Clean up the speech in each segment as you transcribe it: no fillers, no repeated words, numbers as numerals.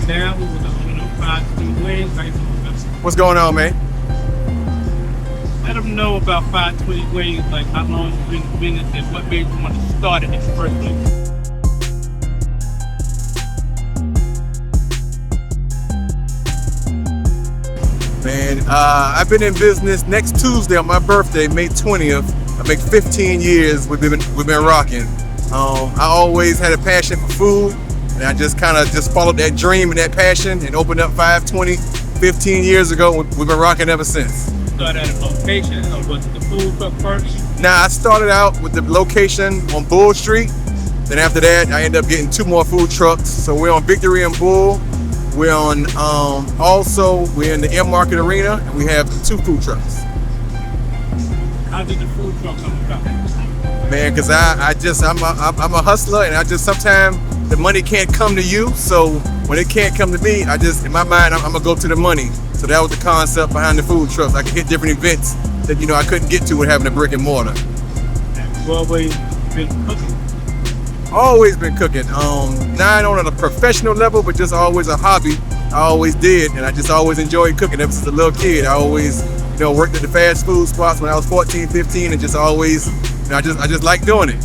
now. We were on the 520 wings. What's going on, man? Let them know about 520 wings, like how long you've been in business and what made you want to start it in the first place. Man, I've been in business. Next Tuesday on my birthday, May 20th, I make 15 years we've been rocking. I always had a passion for food, and I just kind of followed that dream and that passion and opened up 520 15 years ago. We've been rocking ever since. Started at a location, or was it the food truck first? Now, I started out with the location on Bull Street. Then after that, I ended up getting 2 more food trucks. So we're on Victory and Bull. We're on, we're in the Enmarket Arena, and we have 2 food trucks. How did the food truck come about? Man, because I'm a hustler, and sometimes the money can't come to you. So when it can't come to me, in my mind, I'm gonna go to the money. So that was the concept behind the food trucks. I could hit different events that I couldn't get to with having a brick and mortar. You've always been cooking? Always been cooking. Not on a professional level, but just always a hobby. I always did, and I just always enjoyed cooking ever since a little kid. I always, worked at the fast food spots when I was 14, 15, and just always, I just like doing it.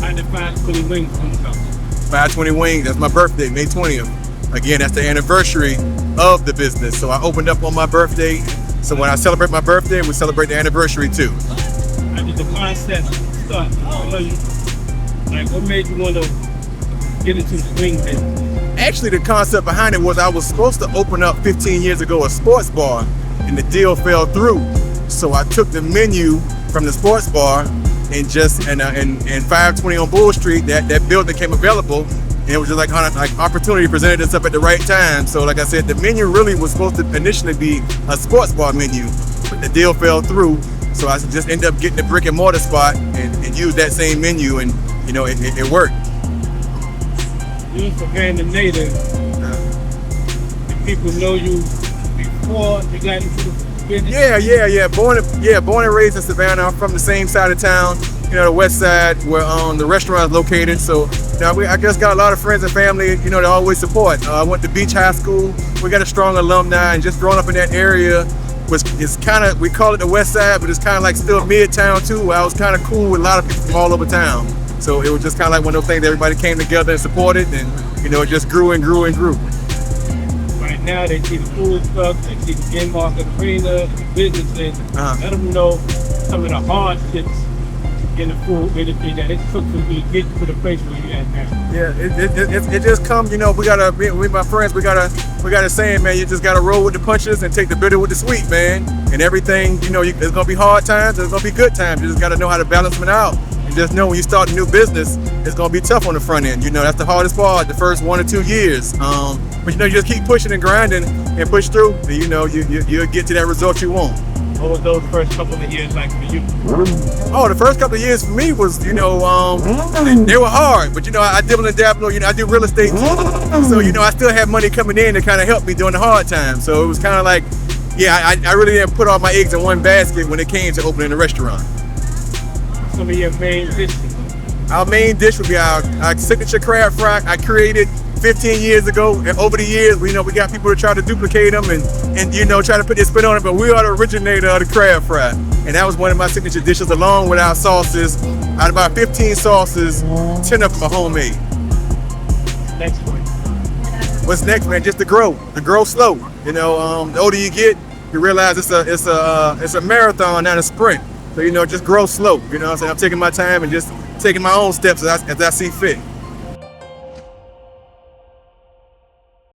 How did 520 wings come about? 520 wings. That's my birthday, May 20th. Again, that's the anniversary of the business. So I opened up on my birthday. So when I celebrate my birthday, we celebrate the anniversary too. How did the concept start? Like, what made you want to get into the wing business? Actually, the concept behind it was I was supposed to open up 15 years ago a sports bar, and the deal fell through. So I took the menu from the sports bar and 520 on Bull Street, that building came available, and it was just like opportunity presented itself at the right time. So like I said, the menu really was supposed to initially be a sports bar menu, but the deal fell through. So I just ended up getting the brick and mortar spot and used that same menu, and it worked. You was Savannah native. Did people know you before you got into the business? Yeah. Born and raised in Savannah. I'm from the same side of town, the west side where the restaurant is located. So I just got a lot of friends and family, that always support. I went to Beach High School. We got a strong alumni, and just growing up in that area is kind of, we call it the west side, but it's kind of like still midtown too, where I was kind of cool with a lot of people from all over town. So it was just kind of like one of those things that everybody came together and supported, and it just grew and grew and grew. Right now they see the food trucks, they see the Enmarket Arena, the businesses. Let them know some of the hardships in the food industry that it took for you to get to the place where you at now. Yeah, it just comes, me and my friends, we got a saying, man, you just gotta roll with the punches and take the bitter with the sweet, man. And everything, there's gonna be hard times, there's gonna be good times. You just gotta know how to balance them out. And just know when you start a new business, it's gonna be tough on the front end. That's the hardest part, the first 1 or 2 years. But you just keep pushing and grinding and push through, and you'll get to that result you want. What was those first couple of years like for you? Oh, the first couple of years for me was, they were hard, but I dibble and dabble, I do real estate too. So, I still had money coming in to kind of help me during the hard times. So it was kind of like, I really didn't put all my eggs in one basket when it came to opening a restaurant. Some of your main dishes? Our main dish would be our signature crab fry. I created 15 years ago, and over the years, we got people to try to duplicate them and try to put their spin on it, but we are the originator of the crab fry. And that was one of my signature dishes, along with our sauces. Out of about 15 sauces, 10 of them are homemade. Next one. What's next, man? Just to grow slow. The older you get, you realize it's a marathon, not a sprint. So just grow slow. I'm taking my time and just taking my own steps as I see fit.